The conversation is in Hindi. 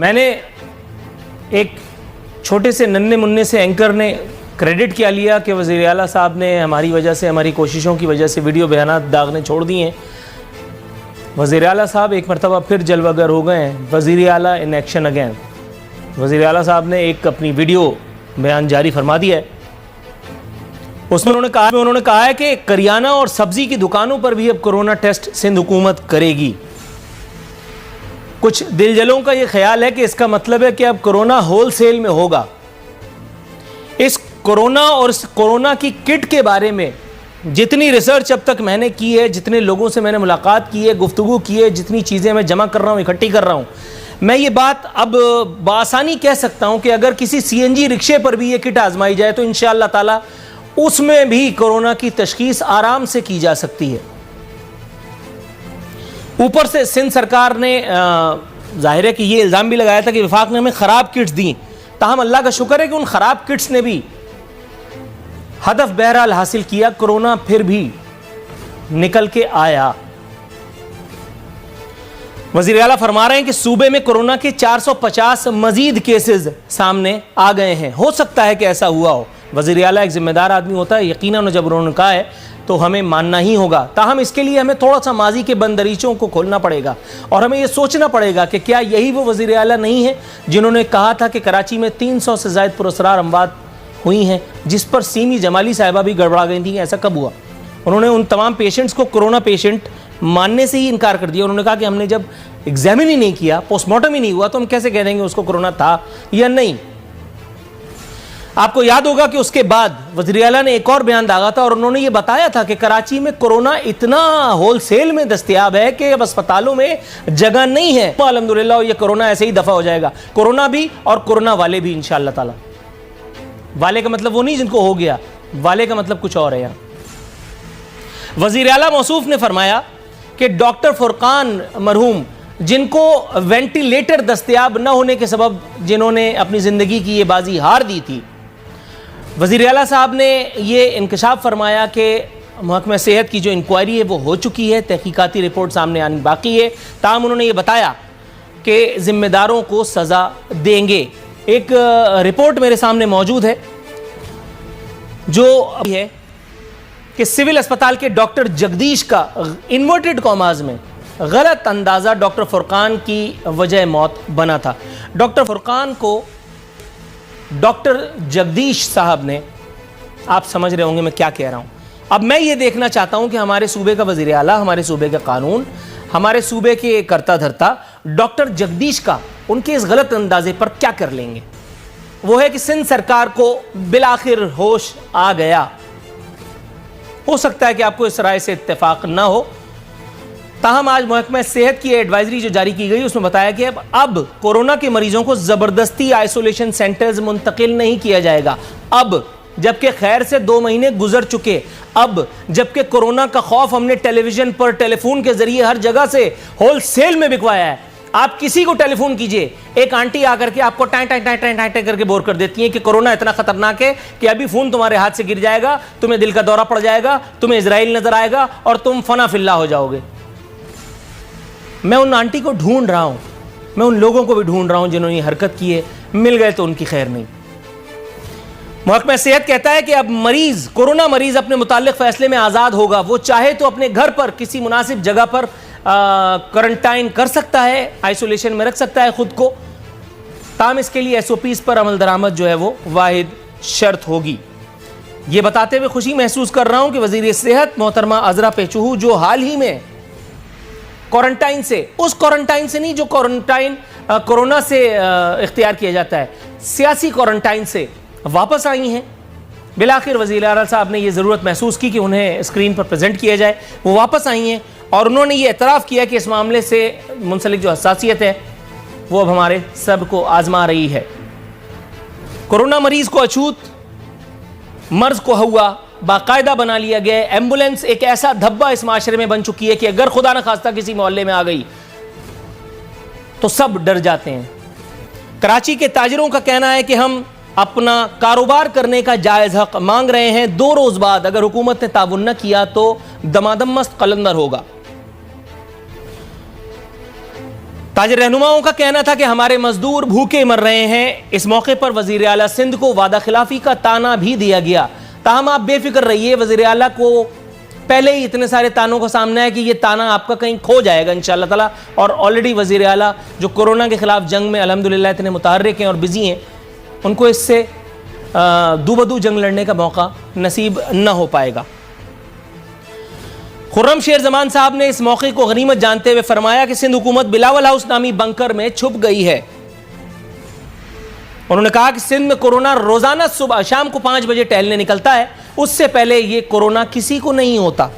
मैंने एक छोटे से नन्हे मुन्ने से एंकर ने क्रेडिट क्या लिया कि वज़ीर आला साहब ने हमारी वजह से, हमारी कोशिशों की वजह से वीडियो बयानात दागने छोड़ दिए हैं। वज़ीर आला साहब एक मरतबा फिर जलवागर हो गए हैं। वज़ीर आला इन एक्शन अगेन। वज़ीर आला साहब ने एक अपनी वीडियो बयान जारी फरमा दिया है। उसमें उन्होंने कहा है कि करियाना और सब्जी की दुकानों पर भी अब कोरोना टेस्ट सिंध हुकूमत करेगी। कुछ दिलजलों का ये ख्याल है कि इसका मतलब है कि अब कोरोना होलसेल में होगा। इस कोरोना और इस कोरोना की किट के बारे में जितनी रिसर्च अब तक मैंने की है, जितने लोगों से मैंने मुलाकात की है, गुफ्तगू की है, जितनी चीज़ें मैं जमा कर रहा हूँ, इकट्ठी कर रहा हूँ, मैं ये बात अब बासानी कह सकता हूँ कि अगर किसी CNG रिक्शे पर भी ये किट आजमाई जाए तो इंशाअल्लाह ताला उसमें भी कोरोना की तशखीस आराम से की जा सकती है। ऊपर से सिंध सरकार ने जाहिर है कि ये इल्ज़ाम भी लगाया था कि वफाक ने हमें ख़राब किट्स दी। ताहम अल्लाह का शुक्र है कि उन ख़राब किट्स ने भी हदफ बहरहाल हासिल किया। कोरोना फिर भी निकल के आया। वज़ीर आला फरमा रहे हैं कि सूबे में कोरोना के 450 मजीद केसेस सामने आ गए हैं। हो सकता है कि ऐसा हुआ हो। वज़ीर आला एक जिम्मेदार आदमी होता है, यकीनन जब उन्होंने कहा है तो हमें मानना ही होगा। ताहम इसके लिए हमें थोड़ा सा माजी के बंद दरीचों को खोलना पड़ेगा और हमें यह सोचना पड़ेगा कि क्या यही वो वज़ीर आला नहीं है जिन्होंने कहा था कि कराची में 300 से ज़ायद पुरअसरार अमवात हुई हैं, जिस पर सीमी जमाली साहिबा भी गड़बड़ा गई थी। ऐसा कब हुआ? उन्होंने उन तमाम पेशेंट्स को कोरोना पेशेंट मानने से ही इनकार कर दिया। उन्होंने कहा कि हमने जब एग्जामिन ही नहीं किया, पोस्टमार्टम ही नहीं हुआ, तो हम कैसे कह देंगे उसको कोरोना था या नहीं। आपको याद होगा कि उसके बाद वज़ीर आला ने एक और बयान दागा था और उन्होंने ये बताया था कि कराची में कोरोना इतना होलसेल में दस्तयाब है कि अब अस्पतालों में जगह नहीं है। अल्हम्दुलिल्लाह ये कोरोना ऐसे ही दफा हो जाएगा। कोरोना भी और कोरोना वाले भी इंशाअल्लाह ताला। वाले का मतलब वो नहीं जिनको हो गया, वाले का मतलब कुछ और है। यहाँ वज़ीर आला मौसूफ ने फरमाया कि डॉक्टर फुरकान मरहूम, जिनको वेंटिलेटर दस्तयाब न होने के सबब जिन्होंने अपनी ज़िंदगी की ये बाजी हार दी थी, वज़ीर आला साहब ने ये इंकशाफ फरमाया कि महकमा सेहत की जो इंक्वायरी है वो हो चुकी है, तहकीकाती रिपोर्ट सामने आनी बाकी है। ताहम उन्होंने ये बताया कि ज़िम्मेदारों को सज़ा देंगे। एक रिपोर्ट मेरे सामने मौजूद है जो है कि सिविल अस्पताल के डॉक्टर जगदीश का इन्वर्टेड कॉमाज में गलत अंदाज़ा डॉक्टर फुरकान की वजह मौत बना था। डॉक्टर फुरकान को डॉक्टर जगदीश साहब ने, आप समझ रहे होंगे मैं क्या कह रहा हूँ। अब मैं ये देखना चाहता हूँ कि हमारे सूबे का वज़ीर आला, हमारे सूबे का कानून, हमारे सूबे के करता धरता डॉक्टर जगदीश का उनके इस गलत अंदाजे पर क्या कर लेंगे। वो है कि सिंध सरकार को बिलाखिर होश आ गया। हो सकता है कि आपको इस राय से इत्तेफाक ना हो, ताहम आज महकमा सेहत की एडवाइजरी जो जारी की गई उसमें बताया कि अब कोरोना के मरीजों को ज़बरदस्ती आइसोलेशन सेंटर्स मुंतकिल नहीं किया जाएगा। अब जबकि खैर से 2 महीने गुजर चुके, अब जबकि कोरोना का खौफ हमने टेलीविजन पर, टेलीफोन के जरिए हर जगह से होलसेल में बिकवाया है। आप किसी को टेलीफोन कीजिए, एक आंटी आकर के आपको tie tie tie tie tie करके बोर कर देती है कि कोरोना इतना खतरनाक है कि अभी फोन तुम्हारे हाथ से गिर जाएगा, तुम्हें दिल का दौरा पड़ जाएगा, तुम्हें इजराइल नजर आएगा और तुम फना फिल्ला हो जाओगे। मैं उन आंटी को ढूंढ रहा हूं, मैं उन लोगों को भी ढूंढ रहा हूं जिन्होंने हरकत की है। मिल गए तो उनकी खैर नहीं। महकमा सेहत कहता है कि अब मरीज, कोरोना मरीज अपने मुताल्लिक फैसले में आज़ाद होगा। वो चाहे तो अपने घर पर किसी मुनासिब जगह पर क्वारंटाइन कर सकता है, आइसोलेशन में रख सकता है खुद को। ताम इसके लिए SOPs पर अमल दरामद जो है वो वाहिद शर्त होगी। ये बताते हुए खुशी महसूस कर रहा हूं कि वज़ीर सेहत मोहतरमा अज़रा पेचूहू, जो हाल ही में क्वारंटाइन से, उस क्वारंटाइन से नहीं जो क्वारंटाइन कोरोना से इख्तियार किया जाता है, सियासी क्वारंटाइन से वापस आई हैं। बिलाखिर वज़ीर आला साहब ने यह ज़रूरत महसूस की कि उन्हें स्क्रीन पर प्रेजेंट किया जाए। वो वापस आई हैं और उन्होंने ये एतराफ़ किया कि इस मामले से मुंसलिक जो हसासियत है वो अब हमारे सब को आजमा रही है। कोरोना मरीज को अछूत, मर्ज को हुआ बाकायदा बना लिया गया है। एम्बुलेंस एक ऐसा धब्बा इस माशरे में बन चुकी है कि अगर खुदा न खास्ता किसी मोहल्ले में आ गई तो सब डर जाते हैं। कराची के ताजिरों का कहना है कि हम अपना कारोबार करने का जायज़ हक मांग रहे हैं। 2 रोज़ बाद अगर हुकूमत ने ताउन न किया तो दमादम मस्त कलंदर होगा। ताजिर रहनुमाओं का कहना था कि हमारे मजदूर भूखे मर रहे हैं। इस मौके पर वजीर आला सिंध को वादा खिलाफी का ताना भी दिया गया। ताहम आप बेफिक्र रहिए, वजीर आला को पहले ही इतने सारे तानों का सामना है कि ये ताना आपका कहीं खो जाएगा इंशाअल्लाह ताला। और ऑलरेडी वजीर आला जो कोरोना के खिलाफ जंग में अल्हम्दुलिल्लाह इतने मुतहर्रिक हैं और बिजी हैं, उनको इससे दूबदू जंग लड़ने का मौका नसीब न हो पाएगा। खुर्रम शेर जमान साहब ने इस मौके को गनीमत जानते हुए फरमाया कि सिंध हुकूमत बिलावल हाउस नामी बंकर में छुप गई है। उन्होंने कहा कि सिंध में कोरोना रोजाना सुबह शाम को 5 बजे टहलने निकलता है, उससे पहले ये कोरोना किसी को नहीं होता।